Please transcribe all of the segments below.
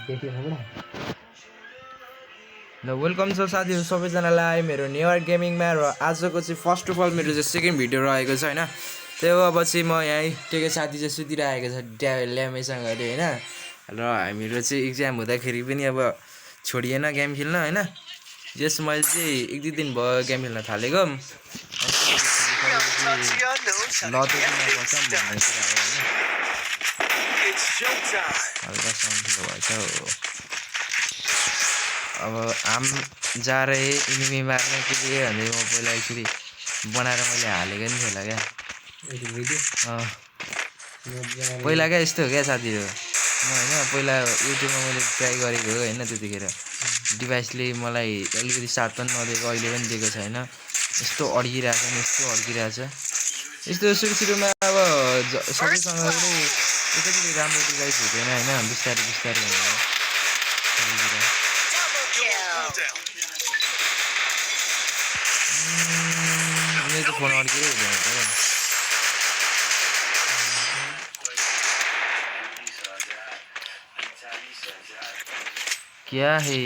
ल वेलकम छ साथीहरु सबैजनालाई मेरो न्यू इयर गेमिङमा र आजको चाहिँ फर्स्ट अफ अल मेरो चाहिँ सेकेन्ड भिडियो रहेको छ हैन। त्यही अब चाहिँ म यहाँ टेके साथी चाहिँ सुतिरहेको छ ल्यामेसँग हैन। र हामीहरु चाहिँ एक्जाम हुँदाखेरि पनि अब छोडिएन गेम खेल्न हैन। जस मैले चाहिँ एक दुई दिन भयो गेम खेल्न थालेको। हल्का साउन्ड भएछ अब आम जा रहे इनिमी मार्ने के लिए भन्दै म पहिला एकचोटि बनाएर मैले हालेको नि थिएन क्या पहिला क्या यस्तो हो क्या साथीहरु म हैन पहिला युट्युबमा मैले ट्राई गरेको हो हैन। त्यतिखेर डिभाइसले मलाई अलिकति साथ पनि नदिएको अहिले पनि दिएको छैन। यस्तो अड्किरहेछ नि यस्तो अड्किरहेछ यस्तो सुरुमा अब सबैसँग एकैचोटि राम्रो डिभाइस हुँदैन हैन। बिस्तारै बिस्तारै हुन्छ मेरो फोन अड्किरै हुँदैन। क्या है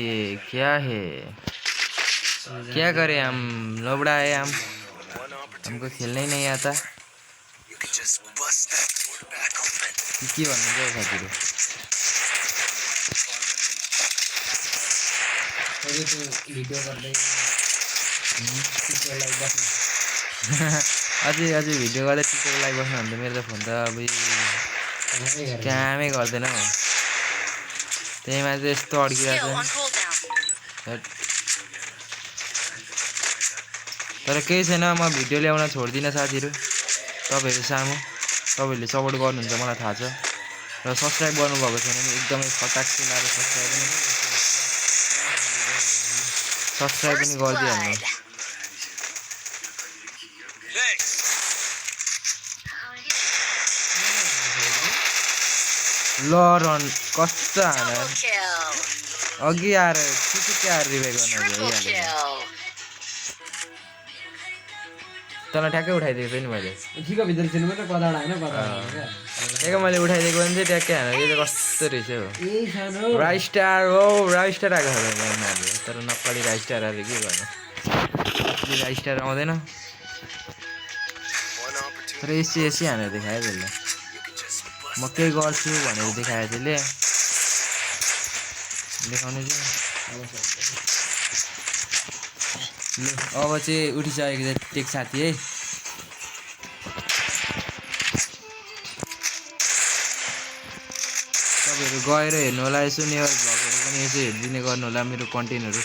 क्या करे हम लोबड़ा है हमको खेलना ही नहीं आता के भन्नुहुन्छ साथीहरु अझै भिडियो गर्दै टिचर लाइभ बस्नु भने त मेरो त फोन त अब कामै गर्दैन हौ। त्यहीमा चाहिँ यस्तो अड्किरहेछ तर केही छैन म भिडियो ल्याउन छोड्दिनँ साथीहरु। तपाईहरु सामु तपाईहरुले सपोर्ट गर्नुहुन्छ मलाई थाहा छ र सब्स्क्राइब गर्नुभएको छैन भने एकदमै फटाक्कै लाएर सब्स्क्राइब पनि गरिदिहाल्नु। लरन कस्तो हाने अघि आएर के आएर रिभाइभ गर्न भइहाल्यो। तँलाई ठ्याक्कै उठाइदिएको नि मैले ठिक भित्र छिनु मात्र कदाडा हैन ठ्याक्कै मैले उठाइदिएको भने चाहिँ ट्याक्कै हानेर यो कस्तो रहेछ हो। राइस्टार हो राइस्टार आएको छ उनीहरूले तर नक्कली राइस्टार आएर के गर्नु असली राइस्टार आउँदैन। तर एसी हानेर देखायो त्यसले म केही गर्छु भनेर देखायो त्यसले देखाउने चाहिँ ल अब चाहिँ उठिसकेको छ टेक साथी है। तपाईहरु गएर हेर्नु होला यसो न्यू इयर भ्लगहरु पनि यसो हेर्दिने गर्नु होला। मेरो कन्टेन्टहरु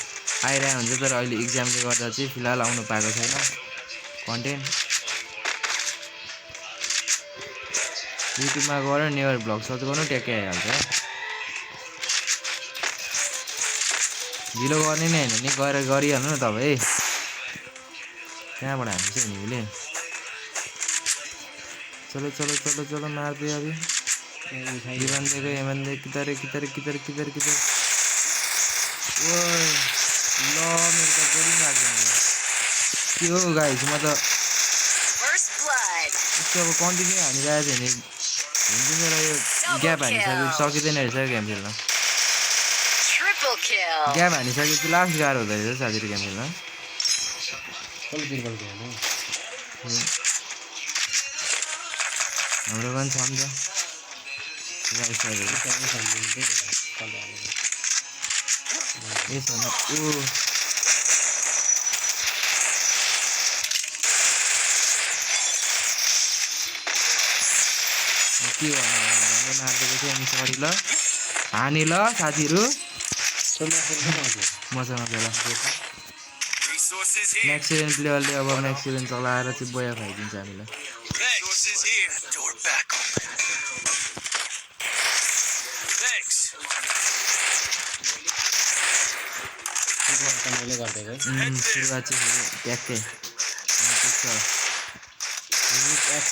आइरहेको हुन्छ तर अहिले एक्जामले गर्दा चाहिँ फिलहाल आउनु पाएको छैन कन्टेन्ट। युट्युबमा गएर न्यू इयर भ्लग सर्च गर्नु ट्याक्कै आइहाल्छ। ढिलो गर्ने नै हैन नि गएर गरिहाल्नु न तपाई। कहाँबाट हान्छ निले चलो चलो चलो चलो मार दे अभी ये बंदे को ये बंदे किधर ओए लो मेरे को गोली मार देंगे क्यों गाइस म त इसको अब कन्टिन्यू हानिरहेको छ नि हुन्छ तर यो ग्याप हानिसकेपछि सकिँदैन रहेछ गेम खेल्न। ग्याप हानिसकेपछि लास्ट गाह्रो हुँदो रहेछ साथीहरु गेम खेल्न। हाम्रो पनि छ नि त यसमा के भन्नु मार्दिएको थियो अनि सरी ल हानी ल साथीहरु मसँग ल म्याक्सिलेन प्लेयरले अब म्याक्सिलेन चलाएर चाहिँ बोया खाइदिन्छ हामीलाई। सुरुवात चाहिँ ट्याक्कै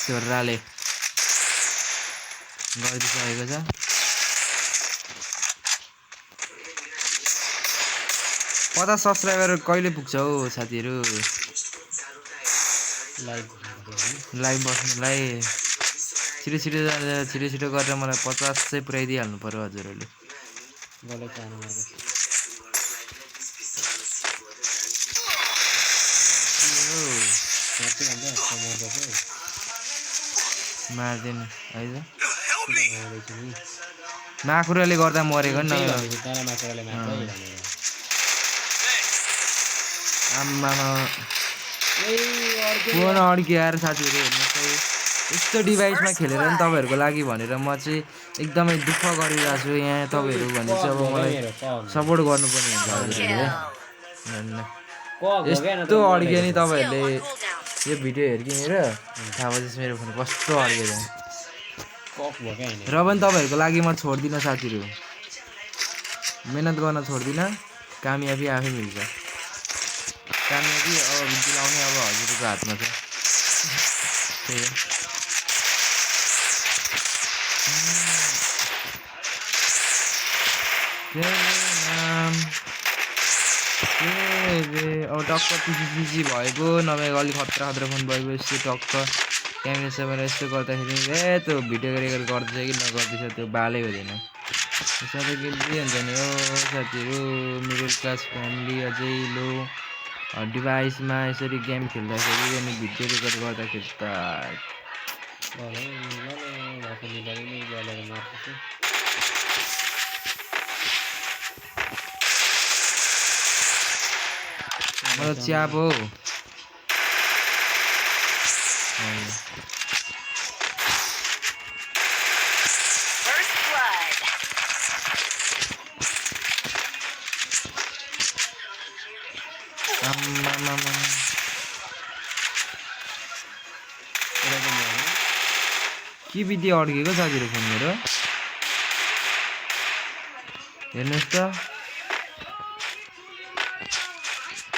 छोराले गरिदिइसकेको छ। 50 सब्स्क्राइबर कहिले पुग्छ हौ साथीहरु लाइभ बस्नुलाई छिटो गरेर मलाई 50 चाहिँ पुर्याइदिहाल्नु पर्यो हजुरहरुले। गले चाहना मार्को मार्को भन्दा कमरको चाहिँ मार्दिन है त आउँदैछ नि माकुराले गर्दा मरेको नि त्यही नभए भनेको तर माकुराले मार्छ है भनेर आम्मामा ए अर्को फोन अड्किएर साथीहरू हेर्नुहोस् है यस्तो डिभाइसमा खेलेर नि तपाईँहरूको लागि भनेर म चाहिँ एकदमै दुःख गरिरहेको छु यहाँ तपाईँहरू भने चाहिँ अब मलाई मेरो पग सपोर्ट गर्नुपर्ने हुन्छ हजुरहरूले है पग हो क्या न यस्तो अड्क्यो नि तपाईँहरूले यो भिडियो हेरिकनेर थाहा भएपछि मेरो फोन कस्तो अड्क्यो त कक भयो क्या र पनि तपाईँहरूको लागि म छोड्दिनँ साथीहरू मिहिनेत गर्न छोड्दिनँ कामयाबी आफै मिल्छ कामयाबी अब दिलाउने अब हजुरको हातमा छ त्यही हो अब टक्क पिजी भएको नभए अलिक खतरा खतरा फोन भएको यस्तो टक्क क्यामेरा सेमेरा यस्तो गर्दाखेरि त्यो भिडियो रेकर्ड गर्दैछ कि नगर्दैछ त्यो बालै हुँदैन सबै के हुन्छ नि हो साथीहरू मिडल क्लास फ्यामिली अझै लो डिभाइसमा यसरी गेम खेल्दाखेरि अनि भिडियो रेकर्ड गर्दाखेरि त म त च्याप हो के बित्ति अड्केको साथीहरू फोन मेरो हेर्नुहोस् त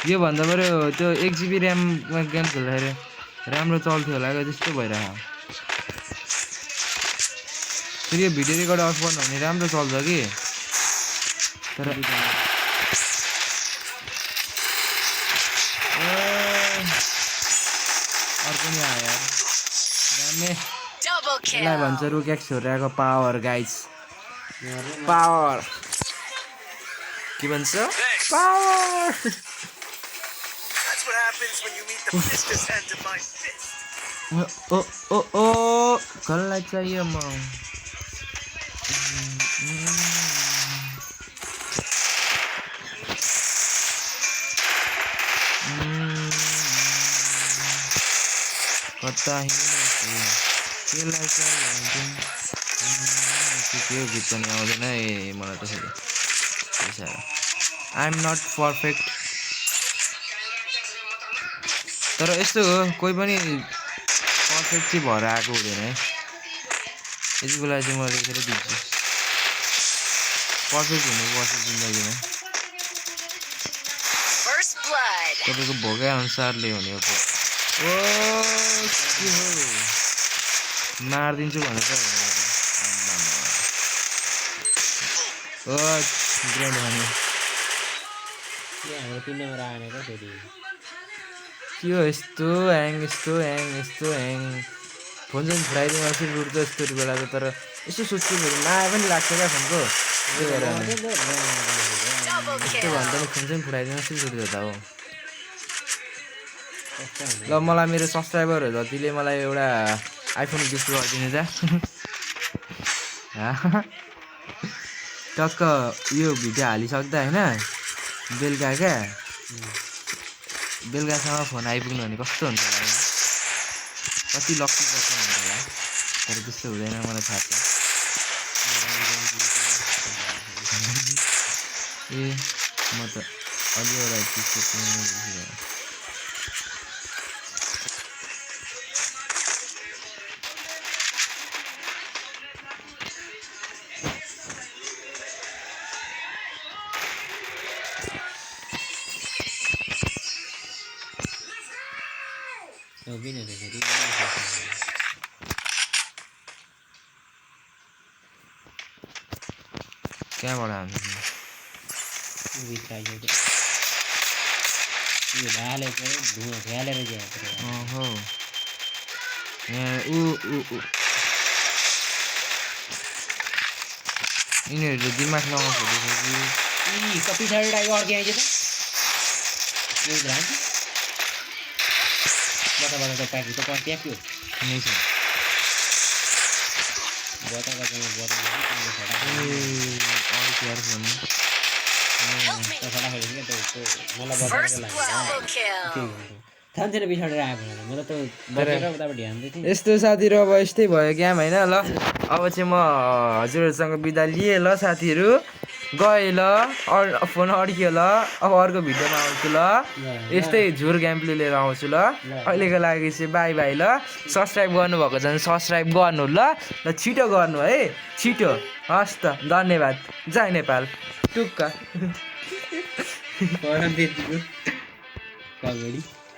योभन्दा बरु त्यो 1 GB ऱ्याममा गेम खेल्दाखेरि राम्रो चल्थ्यो होला क्या त्यस्तो भइरहेको फेरि यो भिडियो रेकर्ड अफ गर्नु भने राम्रो चल्छ कि तर अर्को नि आयो यार दामी यसलाई भन्छ रुकेक छोराको पावर गाइज पावर के भन्छ पावर ओ कसलाई चाहियो म कता हिँड्नु त्यो गीत पनि आउँदैन है मलाई त फेरि आइ एम नट पर्फेक्ट तर यस्तो हो कोही पनि पर्फेक्ट चाहिँ भएर आएको हुँदैन है यति बेला चाहिँ म लेखेर दिन्छु पर्फेक्ट हुनुपर्छ जिन्दगीमा तपाईँको भोगै अनुसारले हुने हो ओ के हो मारिदिन्छु भनेर त ओ ग्राउन्ड भन्यो के हो यस्तो ह्याङ फोन चाहिँ फुटाइदिनु अस्ति रुट्छ यस्तो बेला त तर यसो सोच्छु माया पनि लाग्छ क्या फोनको त्यही भएर यस्तो भन्दा नि फोन चाहिँ फुटाइदिनु अस्ति रुट्छ त हो ल मलाई मेरो सब्सक्राइबरहरू जतिले मलाई एउटा आइफोन गिफ्ट गरिदिनु त टक्क यो भिडियो हालिसक्दा होइन बेलुका क्या बेलुकासम्म फोन आइपुग्नु भने कस्तो हुन्छ होला कति लक्की पर्सन हुन्छ होला तर त्यस्तो हुँदैन मलाई थाहा छ ए म त अझै एउटा चिज कहाँबाट हान्छ ओहो यहाँ यिनीहरूले दिमाग नगएको यी सब पछाडि आएको अर्कै आइज त बता त प्याकेट त प्याक्यो नै छ बता थान्थेन पछाडि आएको मलाई त बसेर उताबाट ध्यान दिएको यस्तो साथीहरू अब यस्तै भयो गेम होइन ल अब चाहिँ म हजुरहरूसँग बिदा लिएँ ल साथीहरू गएँ ल फोन अड्कियो ल अब अर्को भिडियोमा आउँछु ल यस्तै झुर गेम प्ले लिएर आउँछु ल अहिलेको लागि चाहिँ बाई बाई ल सब्सक्राइब गर्नुभएको छ भने सब्सक्राइब गर्नु ल छिटो गर्नु है छिटो हस् त धन्यवाद जय नेपाल टुक्का कमेडी